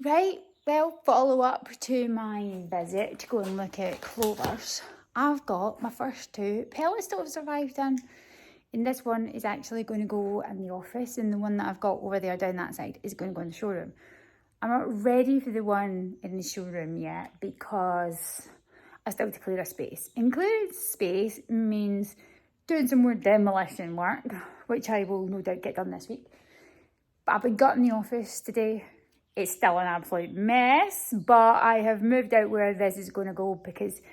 Right, well, follow up to my visit to go and look at Clover's. I've got my first two pellet stoves arrived in. And this one is actually going to go in the office, and the one that I've got over there down that side is going to go in the showroom. I'm not ready for the one in the showroom yet because I still have to clear a space. And clearing space means doing some more demolition work, which I will no doubt get done this week. But I've been got in the office today. It's still an absolute mess, but I have moved out where this is going to go because it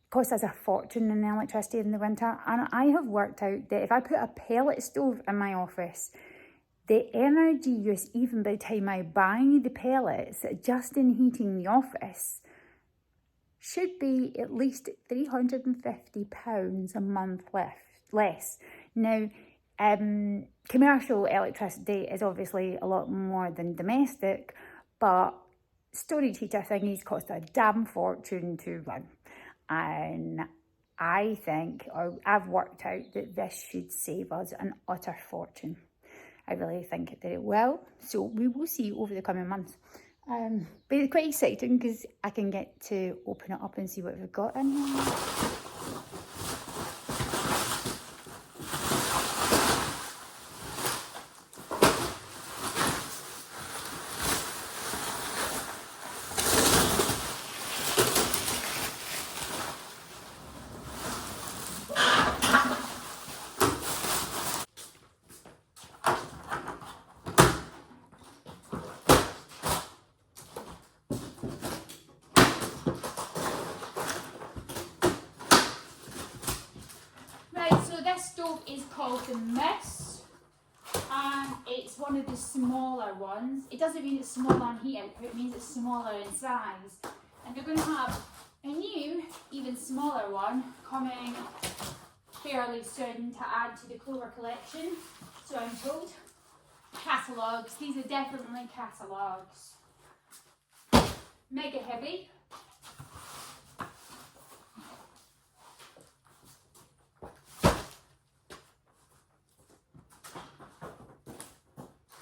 costs us a fortune in electricity in the winter. And I have worked out that if I put a pellet stove in my office, the energy use, even by the time I buy the pellets, just in heating the office, should be at least £350 a month less. Now, commercial electricity is obviously a lot more than domestic, but storage heater thingies cost a damn fortune to run. And I think, or I've worked out that this should save us an utter fortune. I really think that it will. So we will see over the coming months. But it's quite exciting because I can get to open it up and see what we've got in here. This stove is called the Mist, and it's one of the smaller ones. It doesn't mean it's smaller on heat output, it means it's smaller in size. And they're going to have a new, even smaller one coming fairly soon to add to the Clover collection. So I'm told. Catalogues, these are definitely catalogues. Mega heavy.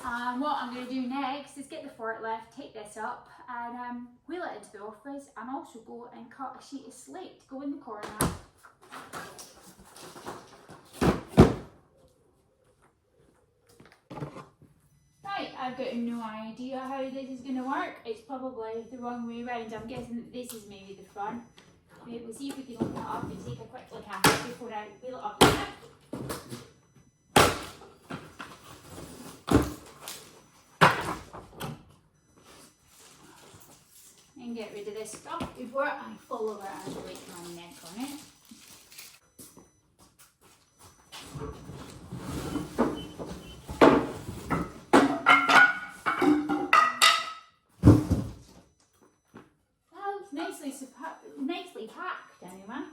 And what I'm going to do next is get the forklift, take this up and wheel it into the office, and also go and cut a sheet of slate to go in the corner. Right, I've got no idea how this is going to work. It's probably the wrong way around. I'm guessing that this is maybe the front. Maybe we'll see if we can open it up and take a quick look at it before I wheel it up again. And get rid of this stuff before I fall over and break my neck on it. Well, it's nicely packed anyway.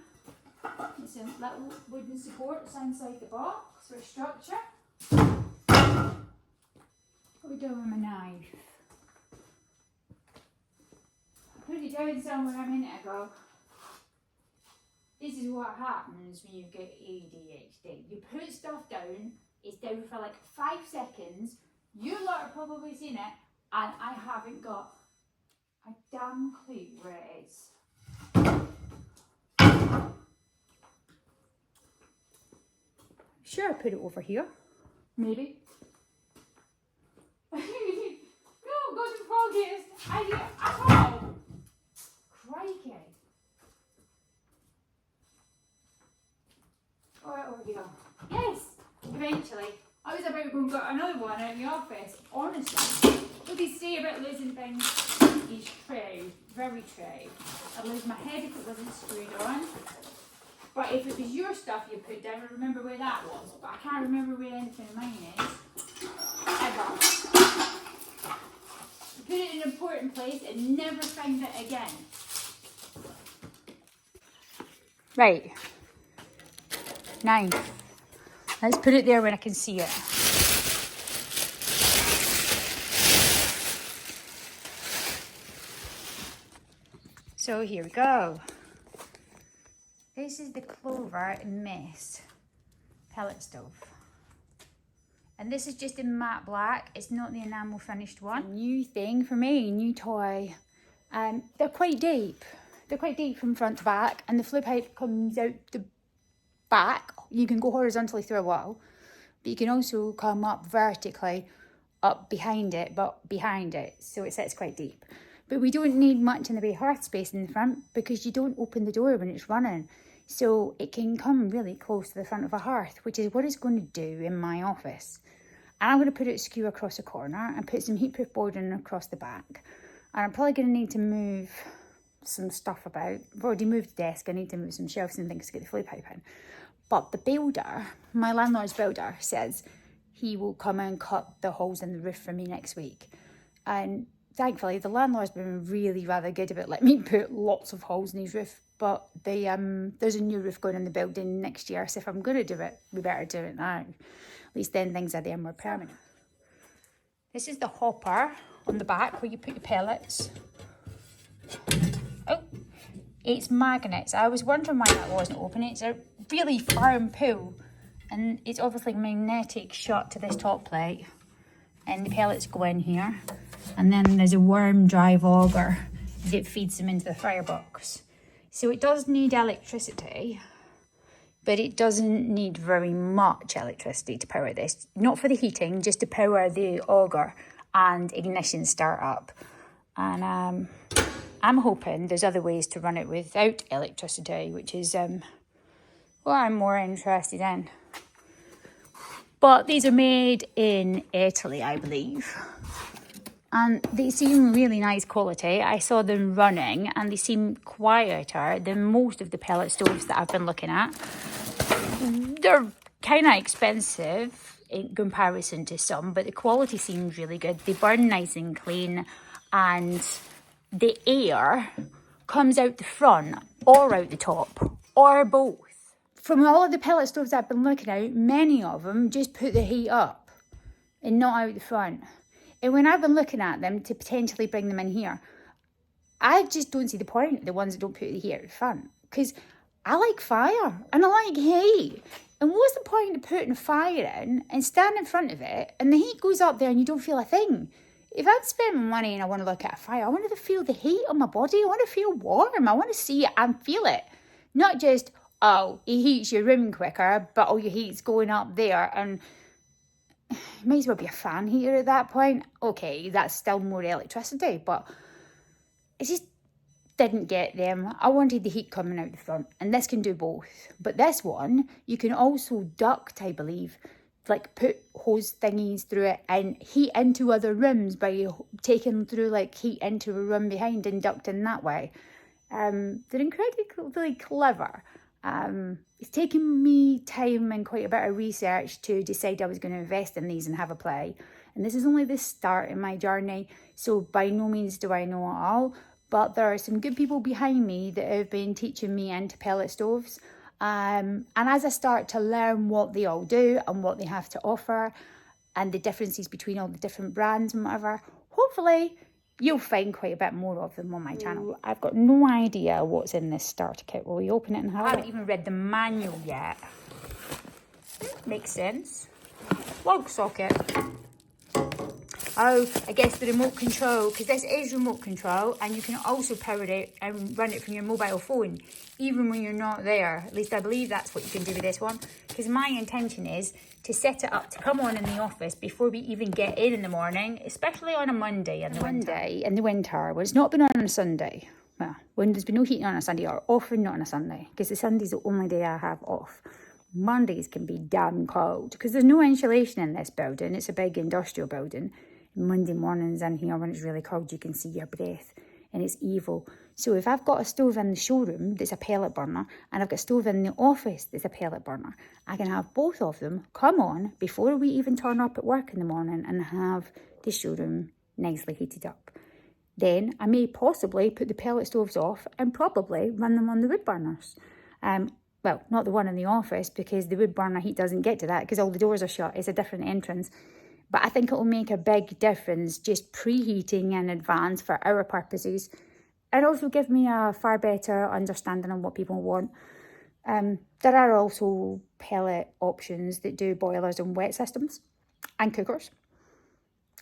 It's a little wooden support inside the box for structure. What are we doing with my knife? I put it down somewhere a minute ago. This is what happens when you get ADHD. You put stuff down, it's down for like 5 seconds, you lot are probably seen it, and I haven't got a damn clue where it is. Sure, I put it over here. Maybe. No, go to focus. I didn't at all. Crikey. Alright, over here. Yes, eventually. I was about to go and get another one out of the office. Honestly, what they say about losing things is true. Very true. I'd lose my head if it wasn't screwed on. But if it was your stuff you put down, I remember where that was. But I can't remember where anything of mine is. Ever. You put it in an important place and never find it again. Right. Knife. Let's put it there when I can see it. So here we go. This is the Clover Mist pellet stove. And this is just in matte black. It's not the enamel finished one. New thing for me, new toy. They're quite deep. They're quite deep from front to back, and the flue pipe comes out the back. You can go horizontally through a wall, but you can also come up vertically up behind it, so it sits quite deep. But we don't need much in the way of hearth space in the front because you don't open the door when it's running. So it can come really close to the front of a hearth, which is what it's going to do in my office. And I'm going to put it askew across the corner and put some heatproof boarding across the back. And I'm probably going to need to move some stuff about. I've already moved the desk. I need to move some shelves and things to get the flue pipe in. But the builder, my landlord's builder, says he will come and cut the holes in the roof for me next week. And thankfully, the landlord's been really rather good about letting me put lots of holes in his roof. But there's a new roof going in the building next year, so if I'm going to do it, we better do it now. At least then things are there more permanent. This is the hopper on the back where you put your pellets. Oh, it's magnets. I was wondering why that wasn't open. It's a really firm pull, and it's obviously magnetic shut to this top plate. And the pellets go in here, and then there's a worm drive auger that feeds them into the firebox. So it does need electricity, but it doesn't need very much electricity to power this. Not for the heating, just to power the auger and ignition startup. And I'm hoping there's other ways to run it without electricity, which is what I'm more interested in. But these are made in Italy, I believe. And they seem really nice quality. I saw them running and they seem quieter than most of the pellet stoves that I've been looking at. They're kind of expensive in comparison to some, but the quality seems really good. They burn nice and clean, and the air comes out the front or out the top or both. From all of the pellet stoves I've been looking at, many of them just put the heat up and not out the front. And when I've been looking at them to potentially bring them in here, I just don't see the point, the ones that don't put the heat out the front. Because I like fire and I like heat. And what's the point of putting fire in and stand in front of it and the heat goes up there and you don't feel a thing? If I've spent money and I want to look at a fire, I want to feel the heat on my body. I want to feel warm. I want to see it and feel it. Not just, oh, it heats your room quicker, but all your heat's going up there, and it might as well be a fan heater at that point. Okay, that's still more electricity, but it just didn't get them. I wanted the heat coming out the front, and this can do both. But this one, you can also duct, I believe, like put hose thingies through it and heat into other rooms by taking through like heat into a room behind and ducting that way. They're incredibly clever. It's taken me time and quite a bit of research to decide I was going to invest in these and have a play. And this is only the start in my journey, so by no means do I know it all. But there are some good people behind me that have been teaching me into pellet stoves. And as I start to learn what they all do and what they have to offer and the differences between all the different brands and whatever, hopefully you'll find quite a bit more of them on my channel. I've got no idea what's in this starter kit. Will we open it and have it? I haven't even read the manual yet. Makes sense. Plug socket. Oh, I guess the remote control, because this is remote control, and you can also power it and run it from your mobile phone, even when you're not there. At least I believe that's what you can do with this one, because my intention is to set it up to come on in the office before we even get in the morning, especially on a Monday in the winter, when it's not been on a Sunday. Well, when there's been no heating on a Sunday, or often not on a Sunday, because the Sunday's the only day I have off. Mondays can be damn cold, because there's no insulation in this building. It's a big industrial building. Monday mornings in here when it's really cold, you can see your breath, and it's evil. So if I've got a stove in the showroom that's a pellet burner, and I've got a stove in the office that's a pellet burner, I can have both of them come on before we even turn up at work in the morning and have the showroom nicely heated up. Then I may possibly put the pellet stoves off and probably run them on the wood burners. Well, not the one in the office, because the wood burner heat doesn't get to that because all the doors are shut. It's a different entrance. But I think it will make a big difference just preheating in advance for our purposes, and also give me a far better understanding of what people want. There are also pellet options that do boilers and wet systems. and cookers.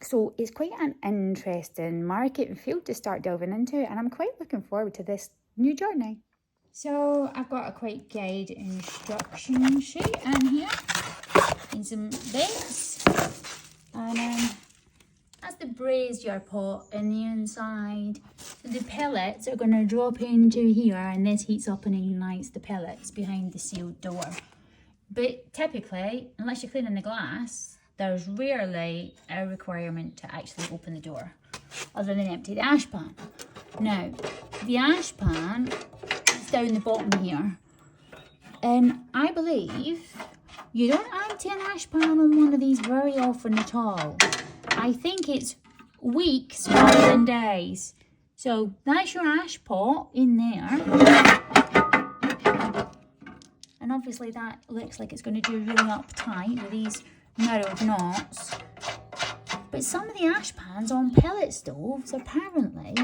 So it's quite an interesting market and field to start delving into, and I'm quite looking forward to this new journey. So I've got a quick guide instruction sheet in here, and some bits, and that's the brazier pot in the inside. So the pellets are going to drop into here, and this heats up and ignites the pellets behind the sealed door. But typically, unless you're cleaning the glass, there's rarely a requirement to actually open the door, other than empty the ash pan. Now, the ash pan is down the bottom here, and I believe you don't empty an ash pan on one of these very often at all. I think it's weeks rather than days. So that's your ash pot in there. And obviously that looks like it's going to do really uptight with these narrowed knots. But some of the ash pans on pellet stoves apparently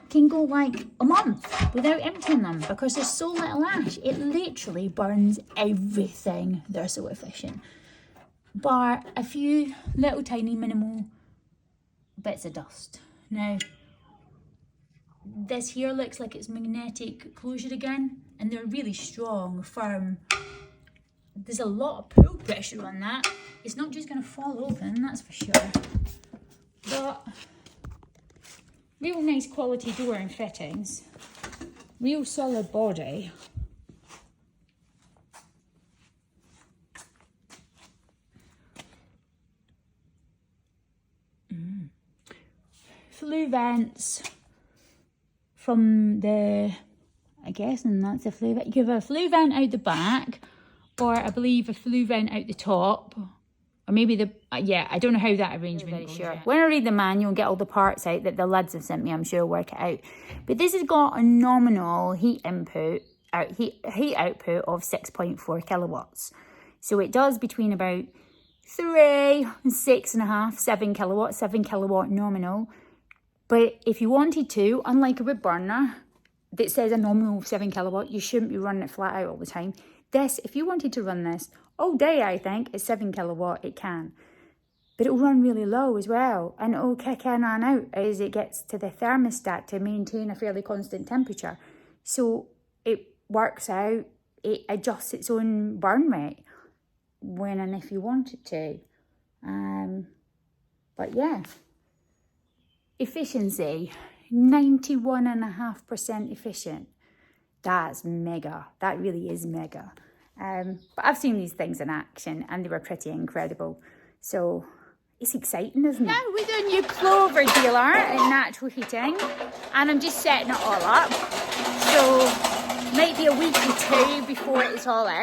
can go like a month without emptying them because there's so little ash. It literally burns everything. They're so efficient. Bar a few little tiny minimal bits of dust. Now, this here looks like it's magnetic closure again, and they're really strong, firm. There's a lot of pull pressure on that. It's not just going to fall open, that's for sure. But real nice quality door and fittings. Real solid body. Flue vents from the, I guess, and that's a flue vent. You have a flue vent out the back, or I believe a flue vent out the top, or maybe the, yeah, I don't know how that arrangement goes. Sure. When I read the manual and get all the parts out that the lads have sent me, I'm sure I'll work it out. But this has got a nominal heat output of 6.4 kilowatts. So it does between about 3, 6.5, 7 kilowatts, 7 kilowatt nominal. But if you wanted to, unlike a wood burner that says a nominal of 7 kilowatt, you shouldn't be running it flat out all the time. This, if you wanted to run this all day, I think, at 7 kilowatt, it can. But it'll run really low as well, and it'll kick in and out as it gets to the thermostat to maintain a fairly constant temperature. So it works out, it adjusts its own burn rate when and if you want it to. But yeah. Efficiency, 91.5% efficient. That's mega. That really is mega. But I've seen these things in action and they were pretty incredible. So it's exciting, isn't it? Now with a new KLOVER dealer in natural heating, and I'm just setting it all up. So might be a week or two before it's all in.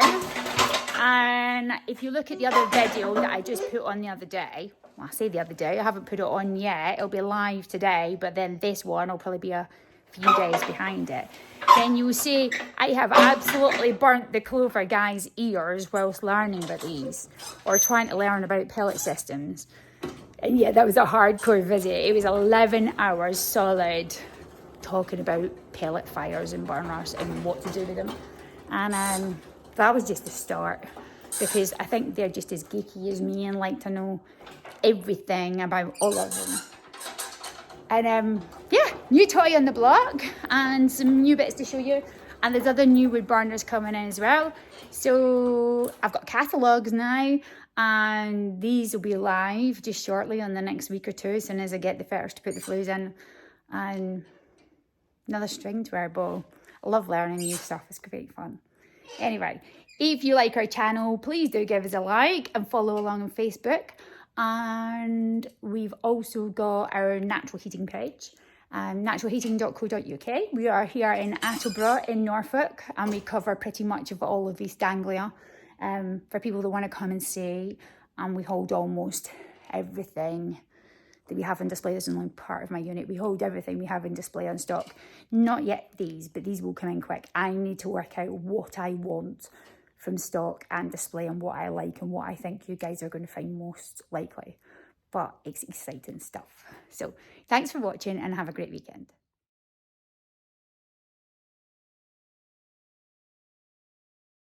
And if you look at the other video that I just put on the other day, well, I say the other day, I haven't put it on yet. It'll be live today, but then this one will probably be a few days behind it. Then you will see I have absolutely burnt the KLOVER guys' ears whilst learning about these, or trying to learn about pellet systems. And yeah, that was a hardcore visit. It was 11 hours solid talking about pellet fires and burners and what to do with them. And that was just the start, because I think they're just as geeky as me and like to know everything about all of them. And yeah, new toy on the block and some new bits to show you. And there's other new wood burners coming in as well. So I've got catalogues now, and these will be live just shortly on the next week or two, as soon as I get the fitters to put the flues in. And another string to our bow. I love learning new stuff, it's great fun. Anyway, if you like our channel, please do give us a like and follow along on Facebook. And we've also got our natural heating page, naturalheating.co.uk. We are here in Attleborough in Norfolk, and we cover pretty much of all of East Anglia for people that want to come and see. And we hold almost everything that we have on display. This is only part of my unit. We hold everything we have in display on stock. Not yet these, but these will come in quick. I need to work out what I want from stock and display and what I like and what I think you guys are going to find most likely. But it's exciting stuff. So thanks for watching and have a great weekend.